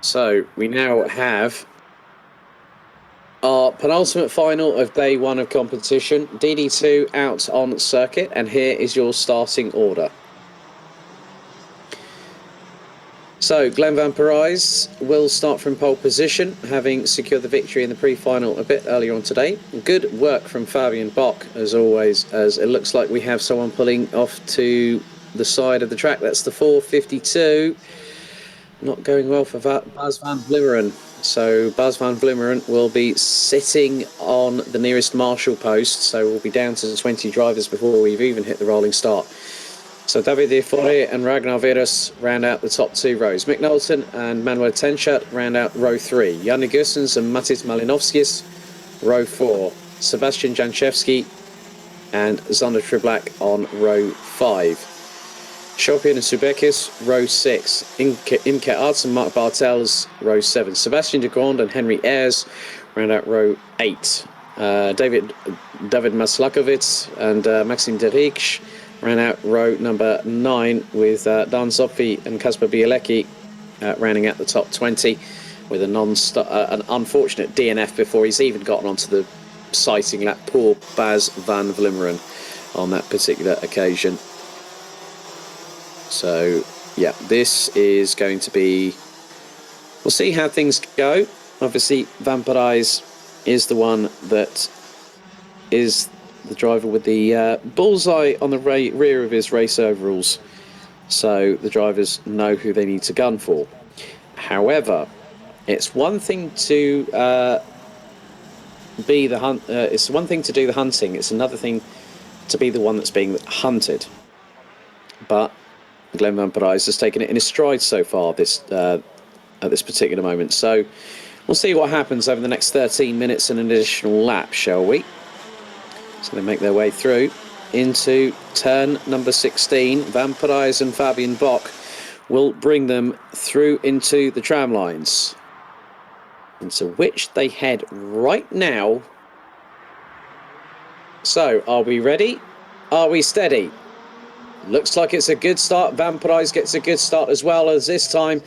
So we now have our penultimate final of day one of competition. DD2 out on circuit, and here is your starting order. So Glenn Van Perijs will start from pole position, having secured the victory in the pre-final a bit earlier on today. Good work from Fabian Bock, as always, as it looks like we have someone pulling off to the side of the track. That's the 452. Not going well for Bas van Vlimmeren. So Bas van Vlimmeren will be sitting on the nearest marshal post, so we'll be down to 20 drivers before we've even hit the rolling start. So DD2 and Ragnar Virus round out the top two rows. Mick Knowlton and Manuel Tenchat round out row 3. Janne Gussens and Matis Malinovskis, row 4. Sebastian Janchevski and Zander Triblak on row 5. Chopin and Subekis, row 6. Imke Arts and Mark Bartels, row 7. Sebastian de Grand and Henry Ayres round out row 8. David Maslakovic and Maxim Deriksch ran out row number 9 with Dan Zopfi and Kasper Bielecki rounding out the top 20 with an unfortunate DNF before he's even gotten onto the sighting lap. Poor Bas van Vlimmeren on that particular occasion. So, yeah, this is going to be... We'll see how things go. Obviously, Van Perijs is the one that is the driver with the bullseye on the rear of his race overalls. So the drivers know who they need to gun for. However, it's one thing to be the hunt. It's one thing to do the hunting. It's another thing to be the one that's being hunted. But Glenn Van Perijs has taken it in his stride so far at this particular moment. So we'll see what happens over the next 13 minutes and an additional lap, shall we? So they make their way through into turn number 16. Van Perijs and Fabian Bock will bring them through into the tram lines, into which they head right now. So, are we ready? Are we steady? Looks like it's a good start. Van Perijs gets a good start as well, as this time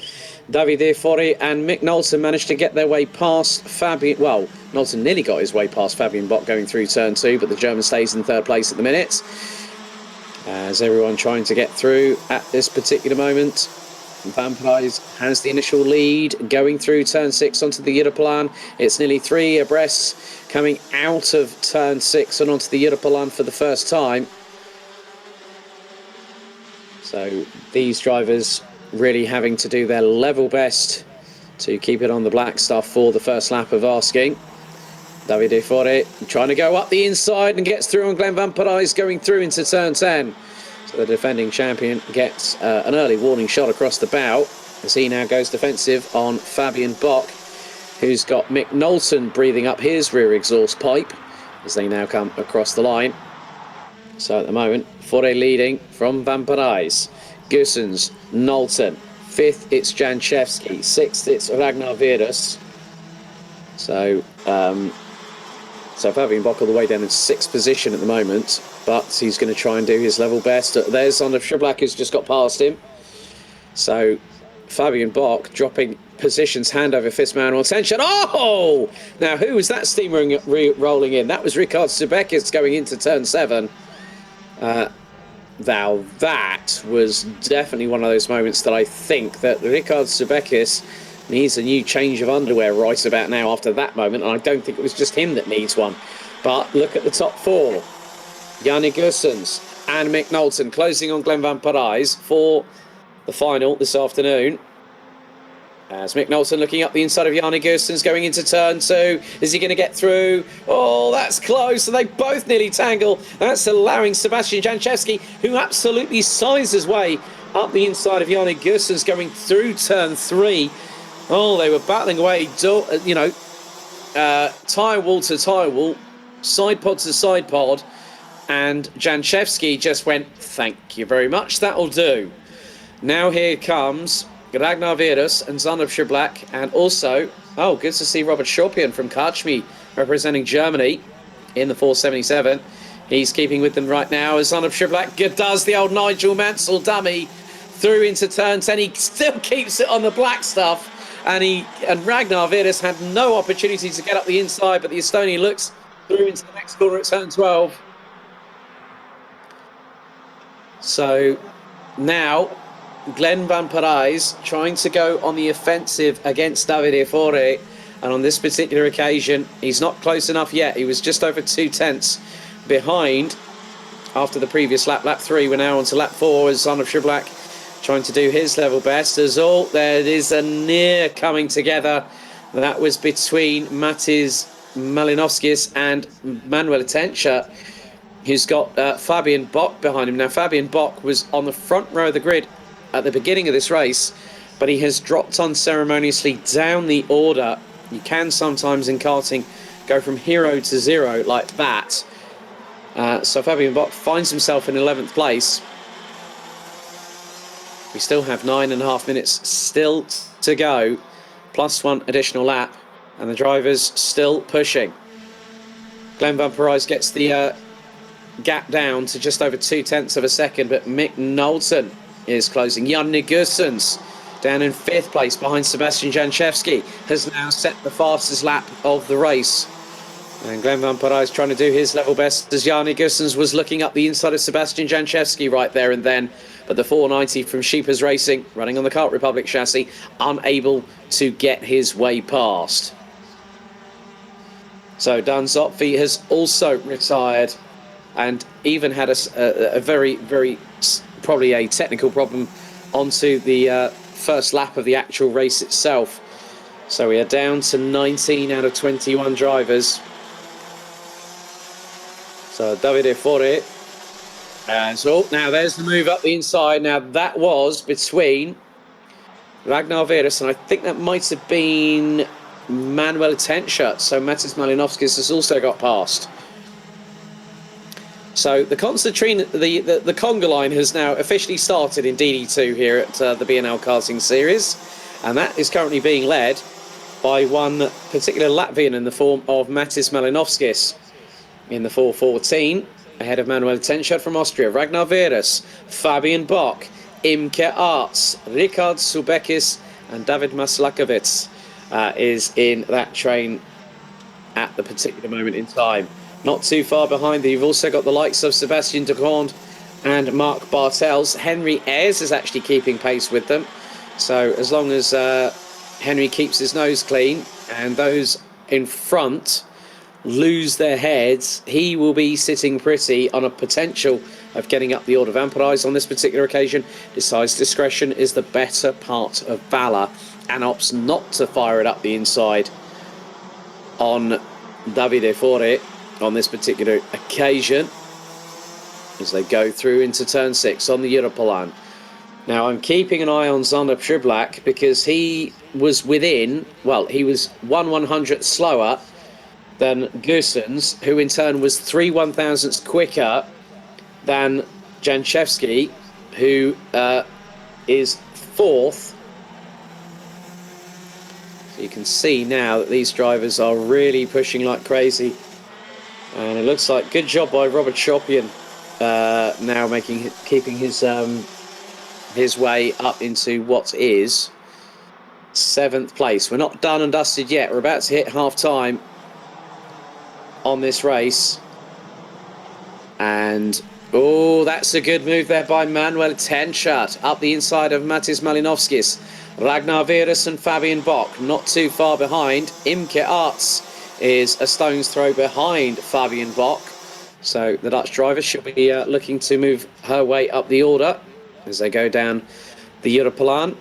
DD2 and Mick Knowlton managed to get their way past Fabian. Well, Knowlton nearly got his way past Fabian Bock going through turn 2, but the German stays in third place at the minute. As everyone trying to get through at this particular moment. Van Perijs has the initial lead going through turn 6 onto the Europlan. It's nearly 3 abreast coming out of turn 6 and onto the Europlan for the first time. So these drivers really having to do their level best to keep it on the black stuff for the first lap of asking. DD2 trying to go up the inside and gets through on Glenn Van Perijs going through into turn 10. So the defending champion gets an early warning shot across the bow as he now goes defensive on Fabian Bock, who's got Mick Knowlton breathing up his rear exhaust pipe as they now come across the line. So at the moment, Fore leading from Van Perijs. Gussens, Knowlton. 5th, it's Janchevski. 6th, it's Ragnar Virus. So Fabian Bock all the way down in 6th position at the moment, but he's going to try and do his level best. There's Zander Triblak, who's just got past him. So Fabian Bock dropping positions, hand over fist, Manuel Tenchat. Oh! Now, who was that steamer rolling in? That was Ricard Subekis going into turn 7. Now, that was definitely one of those moments that I think that Ricard Subekis needs a new change of underwear right about now after that moment, and I don't think it was just him that needs one. But look at the top 4. Janne Gussens and Mick Knowlton closing on Glenn Van Perijs for the final this afternoon. As Mick Knowlton looking up the inside of Janne Gussens going into turn 2. Is he going to get through? Oh, that's close. And they both nearly tangle. That's allowing Sebastian Janchevski, who absolutely sighs his way up the inside of Janne Gussens going through turn 3. Oh, they were battling away, tyre wall to tyre wall, side pod to side pod. And Janchevski just went, thank you very much, that'll do. Now here comes Ragnar Virus and Zander Triblak, and also, oh, good to see Robert Chopin from Kachmi representing Germany in the 477. He's keeping with them right now as Zander Triblak does the old Nigel Mansell dummy through into turn 10. He still keeps it on the black stuff and Ragnar Vidas had no opportunity to get up the inside, but the Estonian looks through into the next corner at turn 12. So now Glenn Van Parijs trying to go on the offensive against Davide Fore, and on this particular occasion he's not close enough yet. He was just over 2/10 behind after the previous lap. Lap 3, we're now on to lap 4 as Son of Schiblak trying to do his level best. As all, there is a near coming together. That was between Matis Malinovskis and Manuel Atencia, who's got Fabian Bock behind him. Now, Fabian Bock was on the front row of the grid at the beginning of this race, but he has dropped unceremoniously down the order. You can sometimes in karting go from hero to zero like that. So Fabian Bock finds himself in 11th place. We still have 9.5 minutes still to go, plus 1 additional lap, and the driver's still pushing. Glenn Van Parijs gets the gap down to just over 0.2 of a second, but Mick Knowlton is closing. Jan Negusens down in 5th place behind Sebastian Janchevsky has now set the fastest lap of the race. And Glenn Van Parijs trying to do his level best as Jan Negusens was looking up the inside of Sebastian Janchevsky right there and then. But the 490 from Sheepers Racing, running on the Kart Republic chassis, unable to get his way past. So Dan Zopfi has also retired and even had a very, very, probably a technical problem onto the first lap of the actual race itself. So we are down to 19 out of 21 drivers. So Davide Fore. And so now there's the move up the inside. Now that was between Ragnar Vidas, and I think that might have been Manuel Atencia. So Matis Malinovskis has also got past. So the the conga line has now officially started in DD2 here at the B&L Karting Series, and that is currently being led by one particular Latvian in the form of Matis Malinovskis in the 414, ahead of Manuel Atencia from Austria, Ragnar Vidas, Fabian Bock, Imke Arts, Richard Subekis, and David Maslakovic is in that train at the particular moment in time. Not too far behind, you've also got the likes of Sebastian de Grande and Mark Bartels. Henry Ayres is actually keeping pace with them. So as long as Henry keeps his nose clean and those in front lose their heads, he will be sitting pretty on a potential of getting up the order. Van Parijs on this particular occasion decides discretion is the better part of valour and opts not to fire it up the inside on Davide Fore on this particular occasion as they go through into turn 6 on the Europolan. Now I'm keeping an eye on Zander Schiblak because he was within, well, he was 1/100th slower than Goossens, who in turn was 3/1000ths quicker than Janchevsky, who is 4th. So you can see now that these drivers are really pushing like crazy. And it looks like good job by Robert Chopian now keeping his way up into what is 7th place. We're not done and dusted yet. We're about to hit half time on this race. And oh, that's a good move there by Manuel Atencia up the inside of Matis Malinovskis. Ragnar Vidas and Fabian Bock not too far behind. Imke Arts is a stone's throw behind Fabian Bock. So the Dutch driver should be looking to move her way up the order as they go down the Europolan.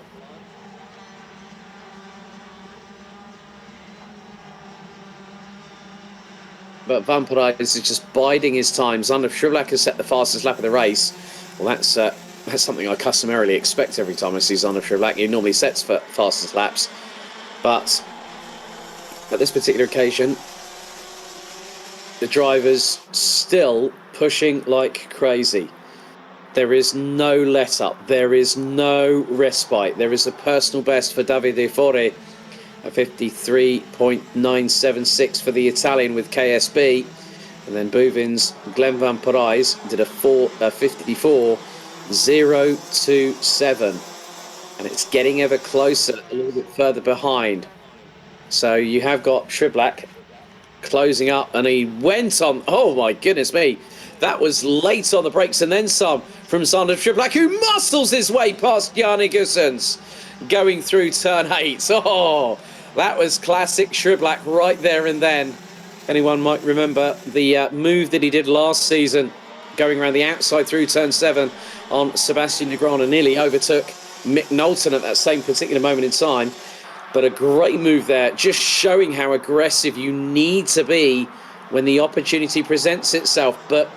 But Van Parijs is just biding his time. Zander Schiblak has set the fastest lap of the race. Well, that's something I customarily expect every time I see Zander Schiblak. He normally sets for fastest laps. But at this particular occasion, the driver's still pushing like crazy. There is no let-up. There is no respite. There is a personal best for Davide Fore, a 53.976 for the Italian with KSB. And then Bouvins, Glenn Van Parijs did a 54.027. And it's getting ever closer, a little bit further behind. So you have got Shriblack closing up, and he went on. Oh my goodness me, that was late on the brakes, and then some from Sander Shriblack, who muscles his way past Yanni Gussens, going through turn 8. Oh, that was classic Shriblack right there and then. Anyone might remember the move that he did last season, going around the outside through turn 7 on Sebastian Legrand, and nearly overtook Mick Knowlton at that same particular moment in time. But a great move there, just showing how aggressive you need to be when the opportunity presents itself. But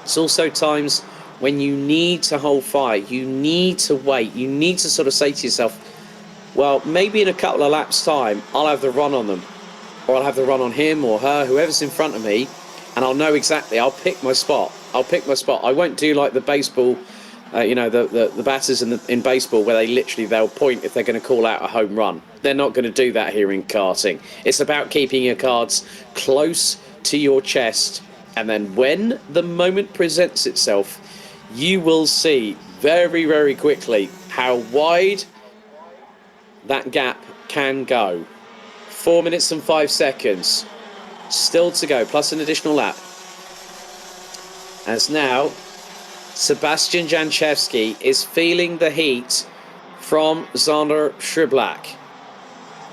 it's also times when you need to hold fire, you need to wait, you need to sort of say to yourself, well, maybe in a couple of laps' time, I'll have the run on them, or I'll have the run on him or her, whoever's in front of me, and I'll know exactly, I'll pick my spot. I won't do like the baseball, the batters in baseball where they'll point if they're going to call out a home run. They're not going to do that here in karting. It's about keeping your cards close to your chest, and then when the moment presents itself, you will see very, very quickly how wide that gap can go. 4 minutes and 5 seconds still to go, plus an additional lap. As now Sebastian Janchevsky is feeling the heat from Sander Shriblack.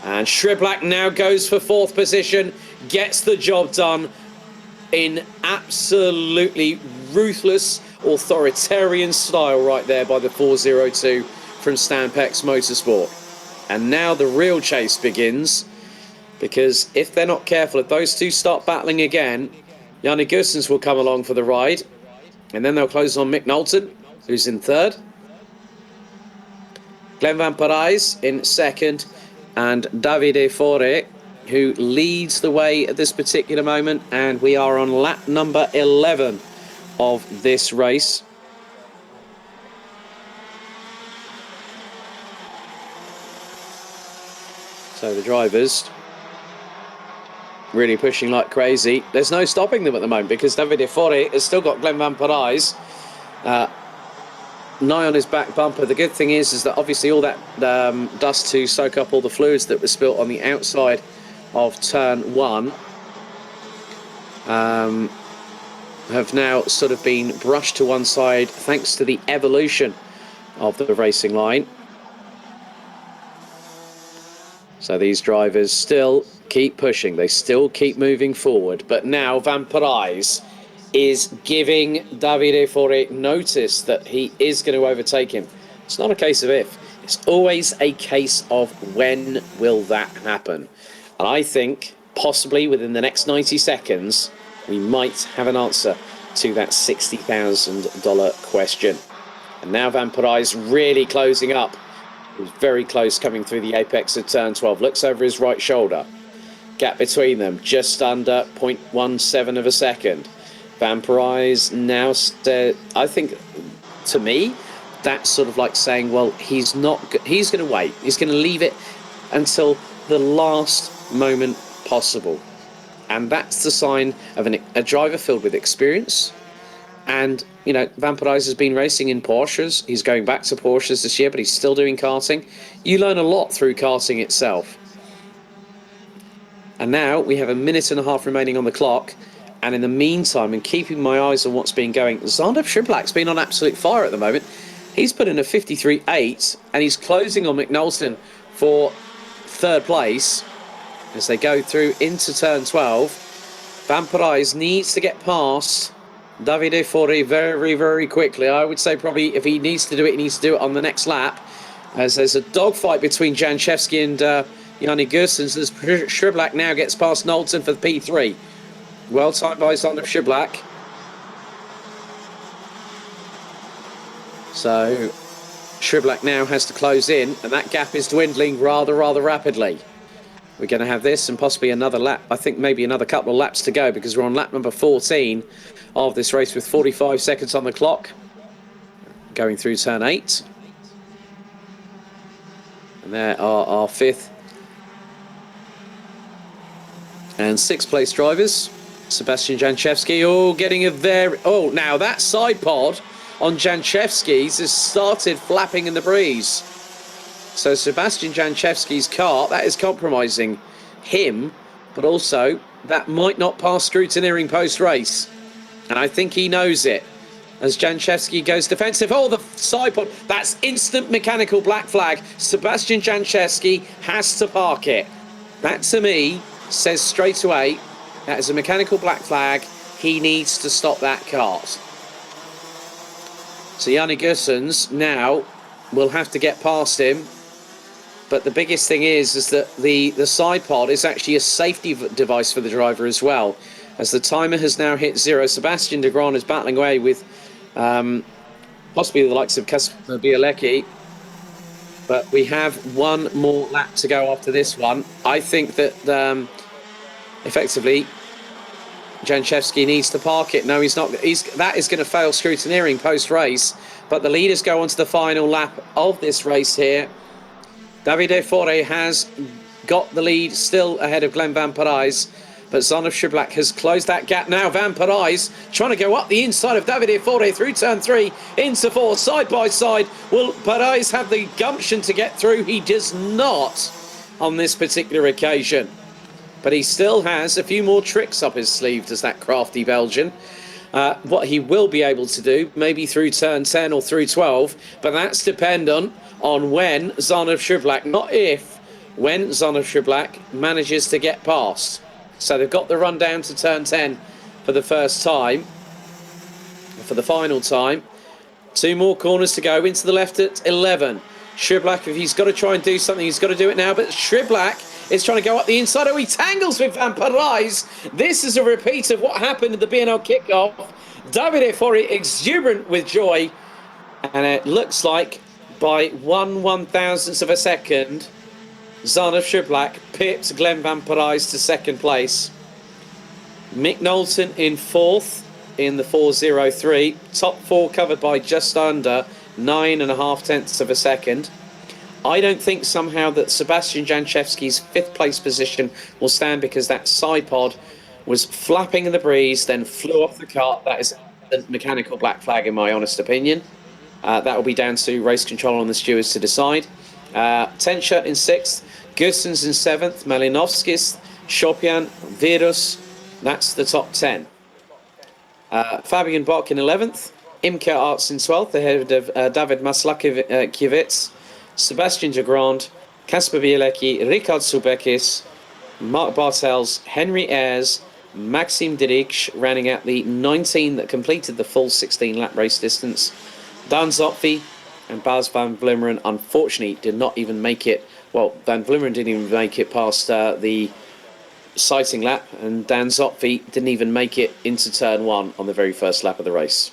And Shriblack now goes for 4th position, gets the job done in absolutely ruthless, authoritarian style right there by the 402 from Stan Peck's Motorsport. And now the real chase begins, because if they're not careful, if those two start battling again, Yanni Gussens will come along for the ride. And then they'll close on Mick Knowlton, who's in 3rd. Glenn Van Parijs in 2nd. And Davide Fore, who leads the way at this particular moment. And we are on lap number 11 of this race. So the drivers really pushing like crazy. There's no stopping them at the moment because Davide Fore has still got Glenn Van Parijs nigh on his back bumper. The good thing is that obviously all that dust to soak up all the fluids that was spilt on the outside of turn 1 have now sort of been brushed to one side thanks to the evolution of the racing line. So these drivers still keep pushing, they still keep moving forward, but now Van Parijs is giving Davide Fore notice that he is going to overtake him. It's not a case of if, it's always a case of when will that happen. And I think possibly within the next 90 seconds we might have an answer to that $60,000 question. And now Van Parijs really closing up. He was very close coming through the apex of turn 12. Looks over his right shoulder. Gap between them just under 0.17 of a second. Van Parijs now, I think, to me, that's sort of like saying, well, he's going to wait. He's going to leave it until the last moment possible. And that's the sign of a driver filled with experience. And, you know, Van Parijs has been racing in Porsches. He's going back to Porsches this year, but he's still doing karting. You learn a lot through karting itself. And now we have a minute and a half remaining on the clock. And in the meantime, and keeping my eyes on what's been going, Sander Shriblack's been on absolute fire at the moment. He's put in a 53.8, and he's closing on Mick Knowlton for 3rd place as they go through into turn 12. Van Parijs needs to get past Davide Fore very, very quickly. I would say probably if he needs to do it, he needs to do it on the next lap, as there's a dogfight between Janchevsky and Yanni Gussens as Shriblack now gets past Knowlton for the P3. Well timed by Sander Shriblack. So Shriblack now has to close in, and that gap is dwindling rather rapidly. We're going to have this and possibly another lap. I think maybe another couple of laps to go, because we're on lap number 14 of this race with 45 seconds on the clock. Going through turn 8. And there are our 5th and 6th place drivers. Sebastian Janchevsky, getting a very... now that side pod on Janchevsky's has started flapping in the breeze. So Sebastian Janchevski's car, that is compromising him, but also that might not pass scrutineering post-race. And I think he knows it. As Janchevski goes defensive. Oh, the side pod. That's instant mechanical black flag. Sebastian Janchevski has to park it. That, to me, says straight away, that is a mechanical black flag. He needs to stop that kart. So Yanni Gussens now will have to get past him. But the biggest thing is that the side pod is actually a safety device for the driver as well. As the timer has now hit 0, Sebastian de Graan is battling away with possibly the likes of Kasper Bielecki. But we have one more lap to go after this one. I think that effectively Janchevski needs to park it. No, he's not. That is going to fail scrutineering post-race. But the leaders go on to the final lap of this race here. Davide Fore has got the lead still ahead of Glenn Van Parijs. But Zonov Schiblak has closed that gap now. Van Parijs trying to go up the inside of Davide Fore through turn 3 into 4, side by side. Will Parijs have the gumption to get through? He does not on this particular occasion. But he still has a few more tricks up his sleeve, does that crafty Belgian. What he will be able to do, maybe through turn 10 or through 12, but that's dependent on when Zonov Schiblak, not if, when Zonov Schiblak manages to get past. So they've got the run down to turn 10 for the first time, for the final time. 2 more corners to go, into the left at 11. Schiblak, if he's got to try and do something, he's got to do it now. But Schiblak is trying to go up the inside. Oh, he tangles with Van Parijs. This is a repeat of what happened at the BNL kickoff. Davide Fori exuberant with joy. And it looks like by 1/1000th of a second, Zonov Schiblak pipped Glenn Van Parijs to second place. Mick Knowlton in 4th in the 4:03. Top 4 covered by just under 9.5 of a second. I don't think somehow that Sebastian Janchevski's 5th place position will stand because that side pod was flapping in the breeze, then flew off the kart. That is a mechanical black flag in my honest opinion. That will be down to race control on the stewards to decide. Tenscher in 6th, Gussens in 7th, Malinovskis, Chopin, Virus. That's the top 10. Fabian Bock in 11th, Imke Arts in 12th, ahead of David Maslakiewicz, Sebastian de Graan, Kasper Bielecki, Richard Subekis, Mark Bartels, Henry Ayres, Maxime Dirich, rounding out the 19 that completed the full 16-lap race distance. Dan Zotfi and Bas van Vlimmeren unfortunately did not even make it. Well, Van Vlimmeren didn't even make it past the sighting lap, and Dan Zotfi didn't even make it into turn 1 on the very first lap of the race.